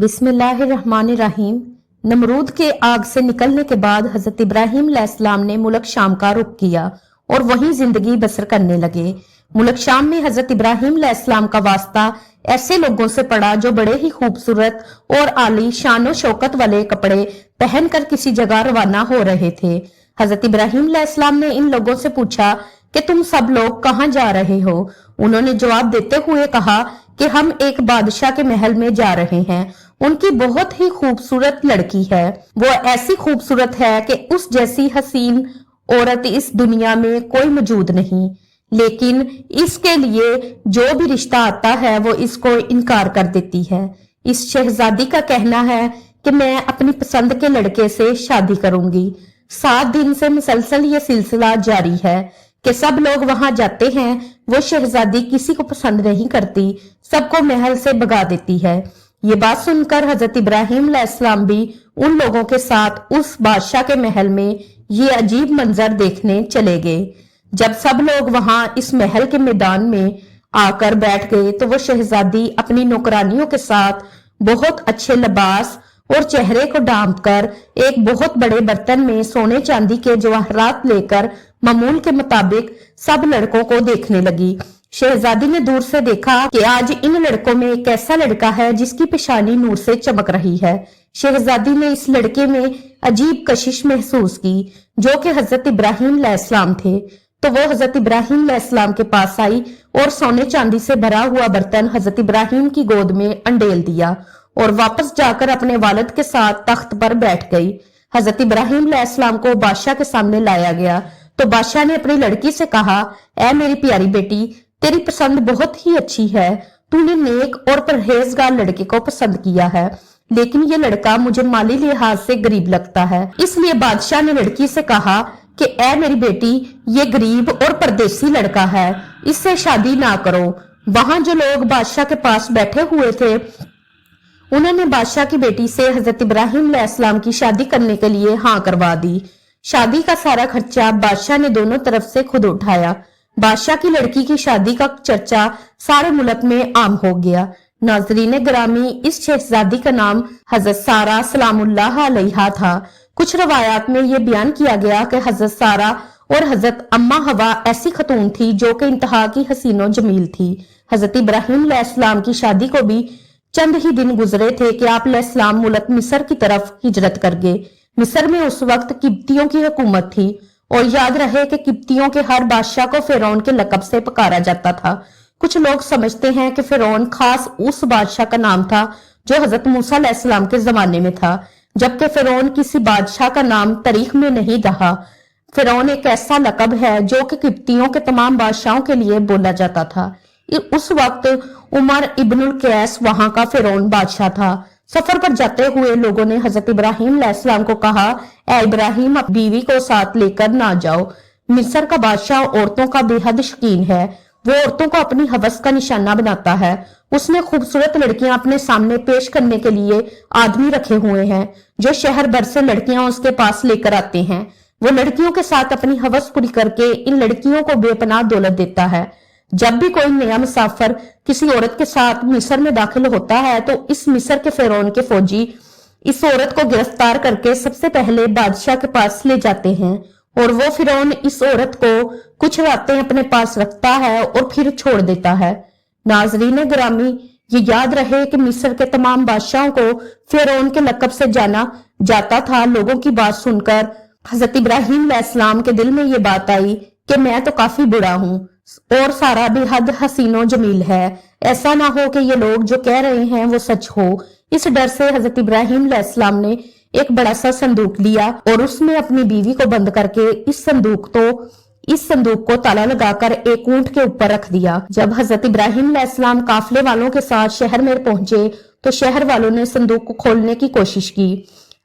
बिस्मिल्लाहिर्रहमानिर्रहीम। नमरूद के आग से निकलने के बाद हजरत इब्राहिम अलैहिस्सलाम ने मुल्क शाम का रुख किया और वहीं जिंदगी बसर करने लगे। मुल्क शाम में हजरत इब्राहिम अलैहिस्सलाम का वास्ता ऐसे लोगों से पड़ा जो बड़े ही खूबसूरत और आली शानो शौकत वाले कपड़े पहनकर किसी जगह रवाना हो रहे थे। हजरत इब्राहिम अलैहिस्सलाम ने इन लोगों से पूछा कि तुम सब लोग कहाँ जा रहे हो? उन्होंने जवाब देते हुए कहा कि हम एक बादशाह के महल में जा रहे हैं। उनकी बहुत ही खूबसूरत लड़की है, वो ऐसी खूबसूरत है कि उस जैसी हसीन औरत इस दुनिया में कोई मौजूद नहीं, लेकिन इसके लिए जो भी रिश्ता आता है वो इसको इनकार कर देती है। इस शहजादी का कहना है कि मैं अपनी पसंद के लड़के से शादी करूंगी। 7 दिन से मुसलसल ये सिलसिला जारी है कि सब लोग वहां जाते हैं, वो शहजादी किसी को पसंद नहीं करती, सबको महल से भगा देती है। ये बात सुनकर हजरत इब्राहिम अलैहिस्सलाम भी उन लोगों के साथ उस बादशाह के महल में ये अजीब मंजर देखने चले गए। जब सब लोग वहां इस महल के मैदान में आकर बैठ गए तो वो शहजादी अपनी नौकरानियों के साथ बहुत अच्छे लिबास और चेहरे को ढांप कर एक बहुत बड़े बर्तन में सोने चांदी के जवाहरात लेकर मामूल के मुताबिक सब लड़कों को देखने लगी। शहजादी ने दूर से देखा कि आज इन लड़कों में एक ऐसा लड़का है जिसकी पेशानी नूर से चमक रही है। शहजादी ने इस लड़के में अजीब कशिश महसूस की जो कि हजरत इब्राहिम अलैहिस्सलाम थे, तो वो हजरत इब्राहिम अलैहिस्सलाम के पास आई और सोने चांदी से भरा हुआ बर्तन हजरत इब्राहिम की गोद में अंडेल दिया और वापस जाकर अपने वालिद के साथ तख्त पर बैठ गई। हजरत इब्राहिम अलैहिस्सलाम को बादशाह के सामने लाया गया तो बादशाह ने अपनी लड़की से कहा, ऐ मेरी प्यारी बेटी, तेरी पसंद बहुत ही अच्छी है, तूने नेक और परहेजगार लड़के को पसंद किया है, लेकिन ये लड़का मुझे माली लिहाज से गरीब लगता है। इसलिए बादशाह ने लड़की से कहा कि ऐ मेरी बेटी, ये गरीब और परदेसी लड़का है, इससे शादी ना करो। वहां जो लोग बादशाह के पास बैठे हुए थे उन्होंने बादशाह की बेटी से हजरत इब्राहिम अलैहिस्सलाम की शादी करने के लिए हाँ करवा दी। शादी का सारा खर्चा बादशाह ने दोनों तरफ से खुद उठाया। बादशाह की लड़की की शादी का चर्चा सारे मुल्क में आम हो गया। नाज़रीन ग्रामी, इस शहजादी का नाम हजरत सारा सलामुल्लाह अलैहा था। कुछ रवायात में यह बयान किया गया कि हजरत सारा और हजरत अम्मा हवा ऐसी खतून थी जो कि इंतहा की हसीनो जमील थी। हजरत इब्राहिम अलैहिस्सलाम की शादी को भी चंद ही दिन गुजरे थे कि आप अलैहिस्सलाम मुल्क मिस्र की तरफ हिजरत कर गए। मिस्र में उस वक्त किब्तियों की हुकूमत थी और याद रहे कि किब्तियों के हर बादशाह को फिरौन के लकब से पुकारा जाता था। कुछ लोग समझते हैं कि फिरौन खास उस बादशाह का नाम था जो हजरत मूसा अलैहिस्सलाम के जमाने में था, जबकि फिरौन किसी बादशाह का नाम तारीख में नहीं रहा। फिरौन एक ऐसा लकब है जो कि किब्तियों के तमाम बादशाहों के लिए बोला जाता था। उस वक्त उमर इब्नुल कैस वहां का फिरौन बादशाह था। सफर पर जाते हुए लोगों ने हजरत इब्राहिम अलैहिस्सलाम को कहा, ऐ इब्राहिम, अपनी बीवी को साथ लेकर ना जाओ। मिस्र का बादशाह औरतों का बेहद शौकीन है, वो औरतों को अपनी हवस का निशाना बनाता है। उसने खूबसूरत लड़कियां अपने सामने पेश करने के लिए आदमी रखे हुए हैं जो शहर भर से लड़कियां उसके पास लेकर आते हैं। वो लड़कियों के साथ अपनी हवस पूरी करके इन लड़कियों को बेपनाह दौलत देता है। जब भी कोई नया मुसाफिर किसी औरत के साथ मिस्र में दाखिल होता है तो इस मिस्र के फिरौन के फौजी इस औरत को गिरफ्तार करके सबसे पहले बादशाह के पास ले जाते हैं और वो फिरौन इस औरत को कुछ रातें अपने पास रखता है और फिर छोड़ देता है। नाजरीन ग्रामी, ये याद रहे कि मिस्र के तमाम बादशाहों को फिरौन के लकब से जाना जाता था। लोगों की बात सुनकर हजरत इब्राहिम अलैहिस्सलाम के दिल में ये बात आई कि मैं तो काफी बुरा हूँ और सारा बेहद हसीनो जमील है, ऐसा ना हो कि ये लोग जो कह रहे हैं वो सच हो। इस डर से हजरत इब्राहिम अलैहिस्सलाम ने एक बड़ा सा संदूक लिया और उसमें अपनी बीवी को बंद करके इस संदूक को ताला लगाकर एक ऊंट के ऊपर रख दिया। जब हजरत इब्राहिम अलैहिस्सलाम काफिले वालों के साथ शहर में पहुंचे तो शहर वालों ने संदूक को खोलने की कोशिश की।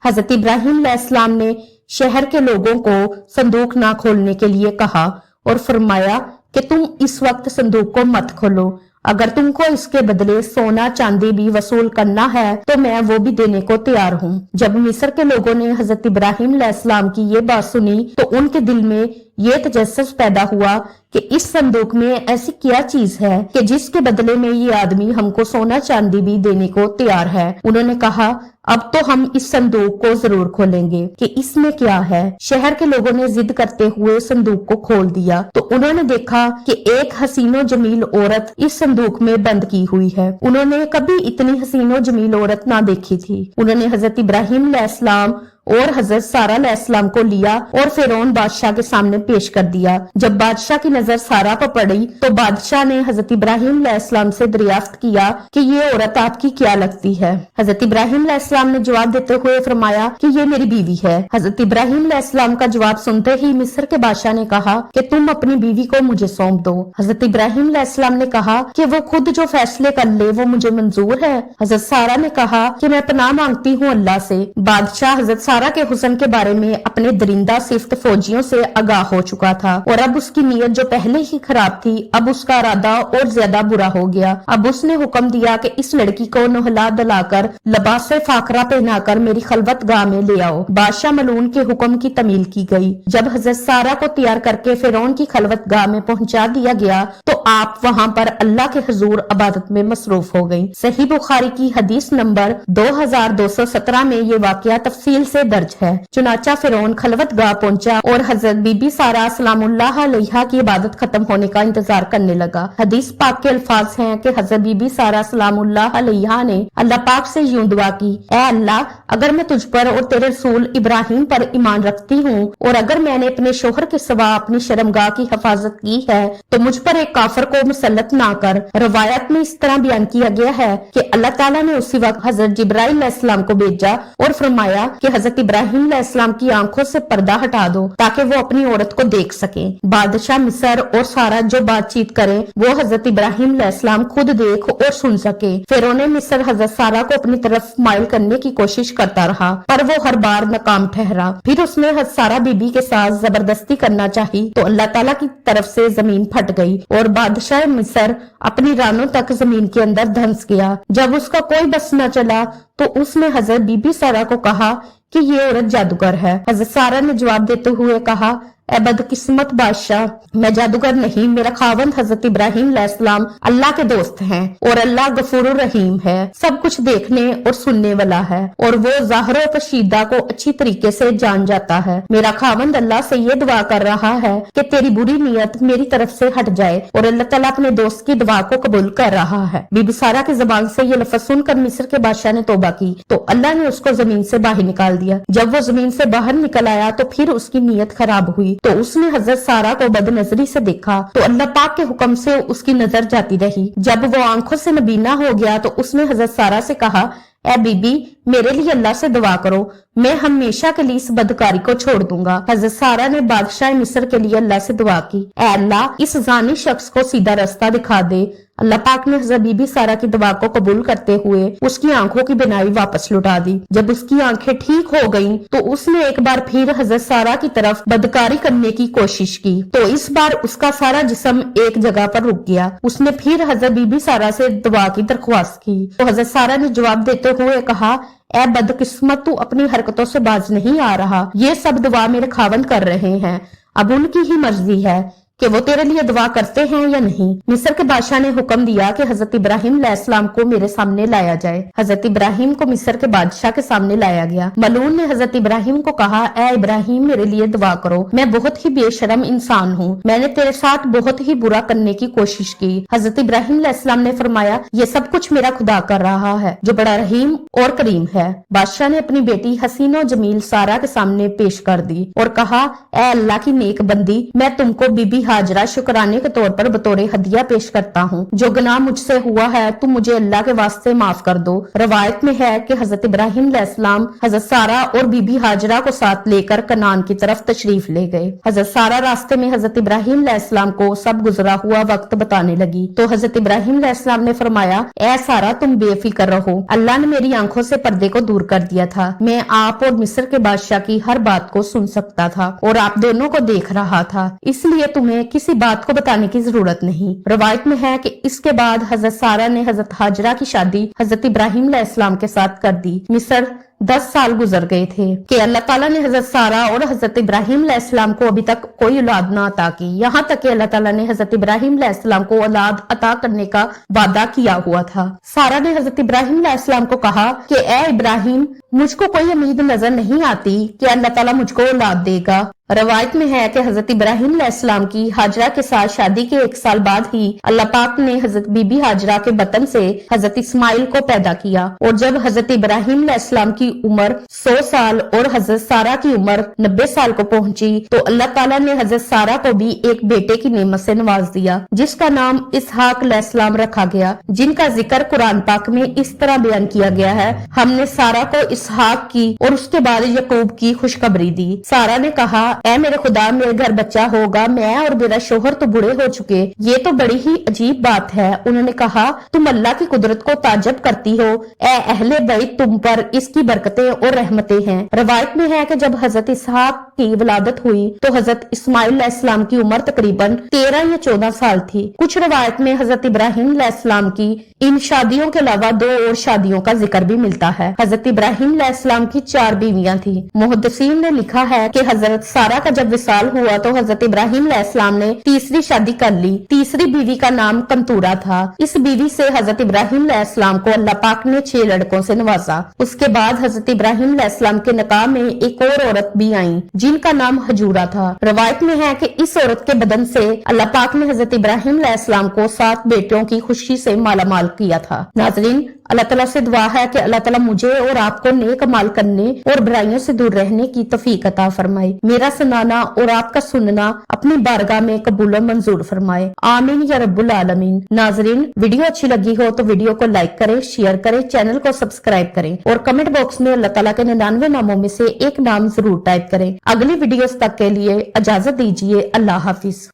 हजरत इब्राहिम अलैहिस्सलाम ने शहर के लोगों को संदूक ना खोलने के लिए कहा और फरमाया कि तुम इस वक्त संदूक को मत खोलो, अगर तुमको इसके बदले सोना चांदी भी वसूल करना है तो मैं वो भी देने को तैयार हूँ। जब मिस्र के लोगों ने हजरत इब्राहिम अलैहिस्सलाम की ये बात सुनी तो उनके दिल में ये तजस्सुस पैदा हुआ कि इस संदूक में ऐसी क्या चीज है कि जिसके बदले में ये आदमी हमको सोना चांदी भी देने को तैयार है। उन्होंने कहा, अब तो हम इस संदूक को जरूर खोलेंगे कि इसमें क्या है। शहर के लोगों ने जिद करते हुए संदूक को खोल दिया तो उन्होंने देखा कि एक हसीनो जमील औरत इस संदूक में बंद की हुई है। उन्होंने कभी इतनी हसीनो जमील औरत ना देखी थी। उन्होंने हजरत इब्राहिम अलैहिस्सलाम और हजरत सारा अलैहिस्सलाम को लिया और फिरौन बादशाह के सामने पेश कर दिया। जब बादशाह की नजर सारा पर पड़ी तो बादशाह ने हजरत इब्राहिम अलैहिस्सलाम से दरियाफ्त किया कि ये औरत आपकी क्या लगती है। हजरत इब्राहिम अलैहिस्सलाम ने जवाब देते हुए फरमाया कि ये मेरी बीवी है। हजरत इब्राहिम अलैहिस्सलाम का जवाब सुनते ही मिस्र के बादशाह ने कहा कि तुम अपनी बीवी को मुझे सौंप दो। हजरत इब्राहिम अलैहिस्सलाम ने कहा कि वो खुद जो फैसले कर ले वो मुझे मंजूर है। हजरत सारा ने कहा कि मैं पनाह मांगती हूँ अल्लाह से। बादशाह हजरत सारा के हुस्न के बारे में अपने दरिंदा सिफ्त फौजियों से आगाह हो चुका था और अब उसकी नीयत जो पहले ही खराब थी अब उसका इरादा और ज्यादा बुरा हो गया। अब उसने हुक्म दिया कि इस लड़की को नहला दलाकर लबास फाकरा पहनाकर मेरी खलवत गाह में ले आओ। बादशाह मलून के हुक्म की तमील की गई। जब हजरत सारा को तैयार करके फिरौन की खलवत गाह में पहुंचा दिया गया तो आप वहां पर अल्लाह के हुजूर इबादत में मसरूफ हो गई। सही बुखारी की हदीस नंबर 2217 में ये वाकया तफसील से दर्ज है। चुनाचा फिरौन खलवत गाह पहुंचा और हजरत बीबी सारा सलामुल्लाह अलैहा की इबादत खत्म होने का इंतजार करने लगा। हदीस पाक के अल्फाज हैं कि हजरत बीबी सारा सलामुल्लाह अलैहा ने अल्लाह पाक से यूं दुआ की, ऐ अल्लाह, अगर मैं तुझ पर और तेरे रसूल इब्राहिम पर ईमान रखती हूँ और अगर मैंने अपने शोहर के सिवा अपनी शर्मगाह की हिफाजत की है तो मुझ पर एक काफिर को मुसल्लत ना कर। रवायत में इस तरह बयान किया गया है कि अल्लाह ताला ने उसी वक्त हजरत जिब्राइल अलैहिस्सलाम को भेजा और फरमाया कि हजरत इब्राहिम अलैहिस्सलाम की आंखों से पर्दा हटा दो ताकि वो अपनी औरत को देख सके। बादशाह मिस्र और सारा जो बातचीत करे वो हजरत इब्राहिम अलैहिस्सलाम खुद देख और सुन सके। फिरौन मिस्र हजरत सारा को अपनी तरफ माइल करने की कोशिश करता रहा पर वो हर बार नाकाम ठहरा। फिर उसने हजरत सारा बीबी के साथ जबरदस्ती करना चाही तो अल्लाह ताला की तरफ से जमीन फट गई और बादशाह मिस्र अपनी रानों तक जमीन के अंदर धंस गया। जब उसका कोई बस न चला तो उसने हजरत बीबी सारा को कहा कि ये औरत जादूगर है। हजरत सारा ने जवाब देते हुए कहा, ए बदकिस्मत बादशाह, मैं जादूगर नहीं, मेरा खावंद हजरत इब्राहिम अलैहिस्सलाम अल्लाह के दोस्त हैं और अल्लाह गफूर रहीम है, सब कुछ देखने और सुनने वाला है और वो ज़ाहिर व पोशीदा को अच्छी तरीके से जान जाता है। मेरा खावंद अल्लाह से ये दुआ कर रहा है कि तेरी बुरी नीयत मेरी तरफ से हट जाए और अल्लाह ताला अपने दोस्त की दुआ को कबूल कर रहा है। बीबी सारा की जुबान से ये लफ्ज सुनकर मिस्र के बादशाह ने तौबा की तो अल्लाह ने उसको जमीन से बाहर निकाल दिया। जब वो जमीन से बाहर निकल आया तो फिर उसकी नीयत खराब हुई तो उसने हजरत सारा को बदनजरी से देखा तो अल्लाह पाक के हुक्म से उसकी नजर जाती रही। जब वो आंखों से नबीना हो गया तो उसने हजरत सारा से कहा, ए बीबी, मेरे लिए अल्लाह से दुआ करो, मैं हमेशा के लिए इस बदकारी को छोड़ दूंगा। हजरत सारा ने बादशाह मिस्र के लिए अल्लाह से दुआ की, ए अल्लाह, इस जानी शख्स को सीधा रास्ता दिखा दे। अल्लाह पाक ने हजरत बीबी सारा की दुआ को कबूल करते हुए उसकी आंखों की बिनाई वापस लौटा दी। जब उसकी आंखें ठीक हो गईं, तो उसने एक बार फिर हजरत सारा की तरफ बदकारी करने की कोशिश की तो इस बार उसका सारा जिस्म एक जगह पर रुक गया। उसने फिर हजरत बीबी सारा से दुआ की दरख्वास्त की तो हजरत सारा ने जवाब देते हुए कहा, ए बदकिस्मत, तू अपनी हरकतों से बाज नहीं आ रहा, ये सब दुआ मेरे खावंद कर रहे हैं, अब उनकी ही मर्जी है कि वो तेरे लिए दुआ करते हैं या नहीं। मिस्र के बादशाह ने हुक्म दिया कि हजरत इब्राहिम अलैहिस्सलाम को मेरे सामने लाया जाए। हजरत इब्राहिम को मिस्र के बादशाह के सामने लाया गया। मलून ने हजरत इब्राहिम को कहा, ए इब्राहिम, मेरे लिए दुआ करो, मैं बहुत ही बेशरम इंसान हूँ, मैंने तेरे साथ बहुत ही बुरा करने की कोशिश की। हजरत इब्राहिम अलैहिस्सलाम ने फरमाया, ये सब कुछ मेरा खुदा कर रहा है जो बड़ा रहीम और करीम है। बादशाह ने अपनी बेटी हसीनो जमील सारा के सामने पेश कर दी और कहा, ए अल्लाह की नेक बंदी, मैं तुमको बीबी हाजरा शुक्राने के तौर पर बतौर हदिया पेश करता हूँ। जो गुनाह मुझसे हुआ है तुम मुझे अल्लाह के वास्ते माफ कर दो। रवायत में है कि हजरत इब्राहिम अलैहिस्सलाम हजरत सारा और बीबी हाजरा को साथ लेकर कनान की तरफ तशरीफ ले गए। हजरत सारा रास्ते में हजरत इब्राहिम अलैहिस्सलाम को सब गुजरा हुआ वक्त बताने लगी तो हजरत इब्राहिम अलैहिस्सलाम ने फरमाया, ए सारा, तुम बेफिक्र रहो, अल्लाह ने मेरी आंखों से पर्दे को दूर कर दिया था। मैं आप और मिस्र के बादशाह की हर बात को सुन सकता था और आप दोनों को देख रहा था, इसलिए तुम्हें हमें किसी बात को बताने की जरूरत नहीं। रवायत में है कि इसके बाद हजरत सारा ने हजरत हाजरा की शादी हजरत इब्राहिम अलैहिस्सलाम के साथ कर दी। मिस्र 10 साल गुजर गए थे कि अल्लाह ताला ने हजरत सारा और हजरत इब्राहिम अलैहिस्सलाम को अभी तक कोई औलाद ना अता की। यहाँ तक कि अल्लाह ताला ने हजरत इब्राहिम अलैहिस्सलाम को औलाद अता करने का वादा किया हुआ था। सारा ने हजरत इब्राहिम अलैहिस्सलाम को कहा कि ए इब्राहिम, मुझको कोई उम्मीद नजर नहीं आती कि अल्लाह ताला मुझको औलाद देगा। रवायत में है कि हजरत इब्राहिम अलैहिस्सलाम की हाजरा के साथ शादी के 1 साल बाद ही अल्लाह पाक ने हजरत बीबी हाजरा के बतन से हजरत इस्माइल को पैदा किया। और जब हजरत इब्राहिम अलैहिस्सलाम की उम्र 100 साल और हजरत सारा की उम्र 90 साल को पहुंची तो अल्लाह ताला ने हजरत सारा को भी एक बेटे की नेमत से नवाज दिया, जिसका नाम इसहाक अलैहिस्सलाम रखा गया, जिनका जिक्र कुरान पाक में इस तरह बयान किया गया है, हमने सारा को इसहाक की और उसके बाद यकूब की खुशखबरी दी। सारा ने कहा, ऐ मेरे खुदा, मेरे घर बच्चा होगा, मैं और मेरा शोहर तो बूढ़े हो चुके, ये तो बड़ी ही अजीब बात है। उन्होंने कहा, तुम अल्लाह की कुदरत को ताज्जुब करती हो, ऐ अहले बैत, तुम पर इसकी बरकतें और रहमतें हैं। रवायत में है कि जब हजरत इसहाक की विलादत हुई तो हजरत इस्माइल अलैहिस्सलाम की उम्र तकरीबन 13 या 14 साल थी। कुछ रवायत में हजरत इब्राहिम अलैहिस्सलाम की इन शादियों के अलावा 2 और शादियों का जिक्र भी मिलता है। हजरत इब्राहिम अलैहिस्सलाम की 4 बीवियां थी। मुहद्दिसीन ने लिखा है कि हजरत सारा का जब विसाल हुआ तो हजरत इब्राहिम अलैहिस्सलाम ने तीसरी शादी कर ली। तीसरी बीवी का नाम कंतूरा था। इस बीवी से हजरत इब्राहिम अलैहिस्सलाम को अल्लाह पाक ने 6 लड़कों से नवाजा। उसके बाद हजरत इब्राहिम अलैहिस्सलाम के निकाह में एक और औरत भी आई जिनका नाम हजूरा था। रवायत में है कि इस औरत के बदन से अल्लाह पाक ने हजरत इब्राहिम अलैहिस्सलाम को 7 बेटियों की खुशी से मालामाल किया था। नाज़रीन, अल्लाह ताला से दुआ है कि अल्लाह ताला मुझे और आपको नेक अमाल करने और बुराइयों से दूर रहने की तौफीक अता फरमाए। मेरा सुनाना और आपका सुनना अपनी बारगाह में कबूल और मंजूर फरमाए। आमीन या रब्बुल आलमीन। नाज़रीन, वीडियो अच्छी लगी हो तो वीडियो को लाइक करें, शेयर करें, चैनल को सब्सक्राइब करें और कमेंट बॉक्स में अल्लाह ताला के 99 नामों में से एक नाम जरूर टाइप करें। अगली वीडियोस तक के लिए इजाजत दीजिए। अल्लाह हाफिज।